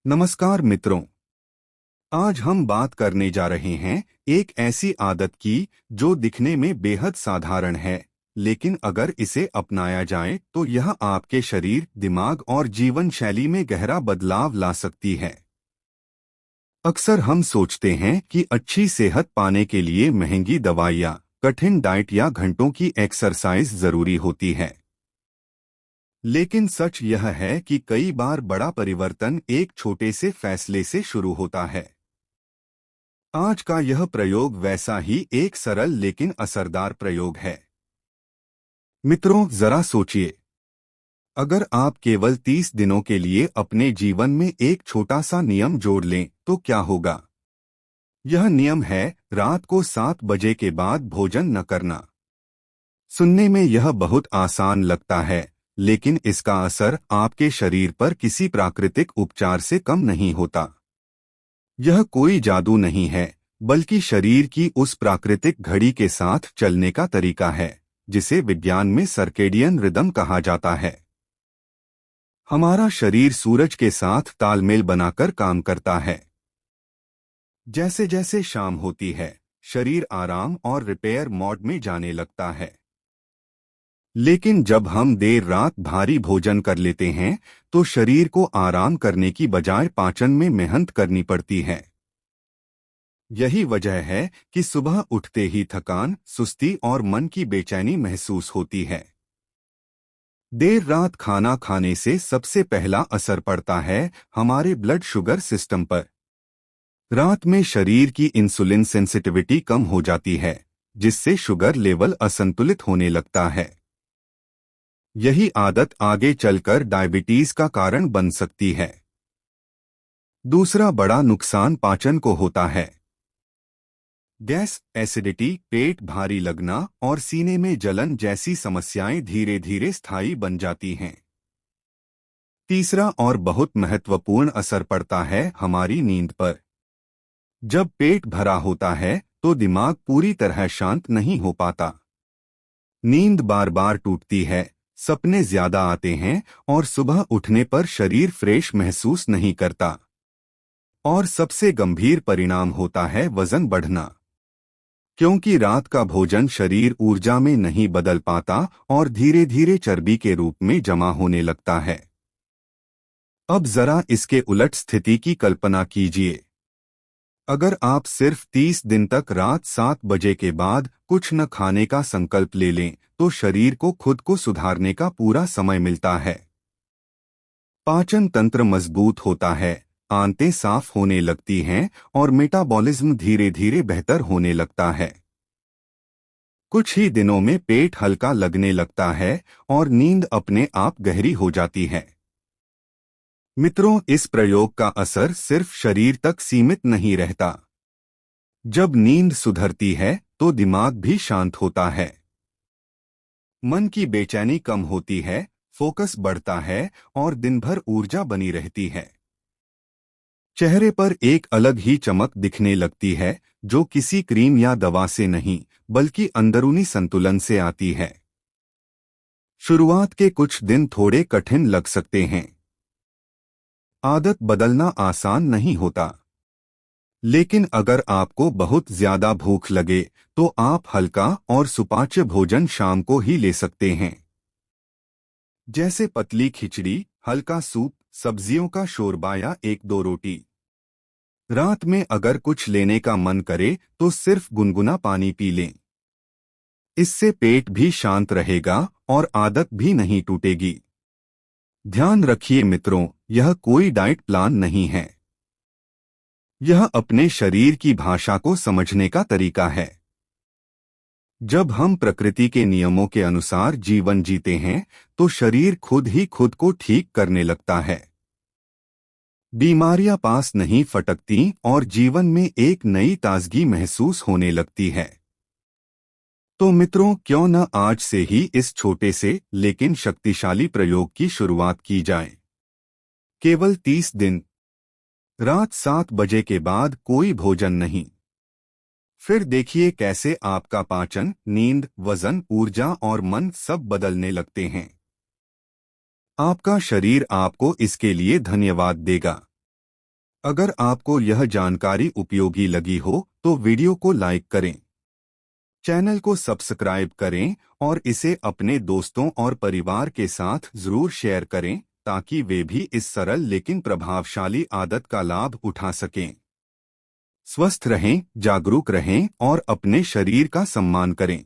नमस्कार मित्रों। आज हम बात करने जा रहे हैं एक ऐसी आदत की जो दिखने में बेहद साधारण है, लेकिन अगर इसे अपनाया जाए तो यह आपके शरीर, दिमाग और जीवन शैली में गहरा बदलाव ला सकती है। अक्सर हम सोचते हैं कि अच्छी सेहत पाने के लिए महंगी दवाइयाँ, कठिन डाइट या घंटों की एक्सरसाइज जरूरी होती है। लेकिन सच यह है कि कई बार बड़ा परिवर्तन एक छोटे से फैसले से शुरू होता है। आज का यह प्रयोग वैसा ही एक सरल लेकिन असरदार प्रयोग है। मित्रों, जरा सोचिए, अगर आप केवल 30 दिनों के लिए अपने जीवन में एक छोटा सा नियम जोड़ लें तो क्या होगा। यह नियम है रात को 7 बजे के बाद भोजन न करना। सुनने में यह बहुत आसान लगता है, लेकिन इसका असर आपके शरीर पर किसी प्राकृतिक उपचार से कम नहीं होता। यह कोई जादू नहीं है, बल्कि शरीर की उस प्राकृतिक घड़ी के साथ चलने का तरीका है जिसे विज्ञान में सर्केडियन रिदम कहा जाता है। हमारा शरीर सूरज के साथ तालमेल बनाकर काम करता है। जैसे जैसे शाम होती है, शरीर आराम और रिपेयर मोड में जाने लगता है। लेकिन जब हम देर रात भारी भोजन कर लेते हैं तो शरीर को आराम करने की बजाय पाचन में मेहनत करनी पड़ती है। यही वजह है कि सुबह उठते ही थकान, सुस्ती और मन की बेचैनी महसूस होती है। देर रात खाना खाने से सबसे पहला असर पड़ता है हमारे ब्लड शुगर सिस्टम पर। रात में शरीर की इंसुलिन सेंसिटिविटी कम हो जाती है, जिससे शुगर लेवल असंतुलित होने लगता है। यही आदत आगे चलकर डायबिटीज का कारण बन सकती है। दूसरा बड़ा नुकसान पाचन को होता है। गैस, एसिडिटी, पेट भारी लगना और सीने में जलन जैसी समस्याएं धीरे धीरे स्थायी बन जाती हैं। तीसरा और बहुत महत्वपूर्ण असर पड़ता है हमारी नींद पर। जब पेट भरा होता है तो दिमाग पूरी तरह शांत नहीं हो पाता। नींद बार बार टूटती है, सपने ज्यादा आते हैं और सुबह उठने पर शरीर फ्रेश महसूस नहीं करता। और सबसे गंभीर परिणाम होता है वजन बढ़ना, क्योंकि रात का भोजन शरीर ऊर्जा में नहीं बदल पाता और धीरे धीरे चर्बी के रूप में जमा होने लगता है। अब जरा इसके उलट स्थिति की कल्पना कीजिए। अगर आप सिर्फ 30 दिन तक रात 7 बजे के बाद कुछ न खाने का संकल्प ले लें तो शरीर को खुद को सुधारने का पूरा समय मिलता है। पाचन तंत्र मजबूत होता है, आंतें साफ होने लगती हैं और मेटाबॉलिज्म धीरे धीरे बेहतर होने लगता है। कुछ ही दिनों में पेट हल्का लगने लगता है और नींद अपने आप गहरी हो जाती है। मित्रों, इस प्रयोग का असर सिर्फ शरीर तक सीमित नहीं रहता। जब नींद सुधरती है तो दिमाग भी शांत होता है। मन की बेचैनी कम होती है, फोकस बढ़ता है और दिन भर ऊर्जा बनी रहती है। चेहरे पर एक अलग ही चमक दिखने लगती है, जो किसी क्रीम या दवा से नहीं, बल्कि अंदरूनी संतुलन से आती है। शुरुआत के कुछ दिन थोड़े कठिन लग सकते हैं। आदत बदलना आसान नहीं होता, लेकिन अगर आपको बहुत ज्यादा भूख लगे तो आप हल्का और सुपाच्य भोजन शाम को ही ले सकते हैं, जैसे पतली खिचड़ी, हल्का सूप, सब्जियों का शोरबा या 1-2 रोटी। रात में अगर कुछ लेने का मन करे तो सिर्फ गुनगुना पानी पी लें। इससे पेट भी शांत रहेगा और आदत भी नहीं टूटेगी। ध्यान रखिए मित्रों, यह कोई डाइट प्लान नहीं है। यह अपने शरीर की भाषा को समझने का तरीका है। जब हम प्रकृति के नियमों के अनुसार जीवन जीते हैं तो शरीर खुद ही खुद को ठीक करने लगता है। बीमारियां पास नहीं फटकती और जीवन में एक नई ताजगी महसूस होने लगती है। तो मित्रों, क्यों न आज से ही इस छोटे से लेकिन शक्तिशाली प्रयोग की शुरुआत की जाए। केवल 30 दिन, रात 7 बजे के बाद कोई भोजन नहीं। फिर देखिए कैसे आपका पाचन, नींद, वजन, ऊर्जा और मन सब बदलने लगते हैं। आपका शरीर आपको इसके लिए धन्यवाद देगा। अगर आपको यह जानकारी उपयोगी लगी हो तो वीडियो को लाइक करें, चैनल को सब्सक्राइब करें और इसे अपने दोस्तों और परिवार के साथ जरूर शेयर करें ताकि वे भी इस सरल लेकिन प्रभावशाली आदत का लाभ उठा सकें। स्वस्थ रहें, जागरूक रहें और अपने शरीर का सम्मान करें।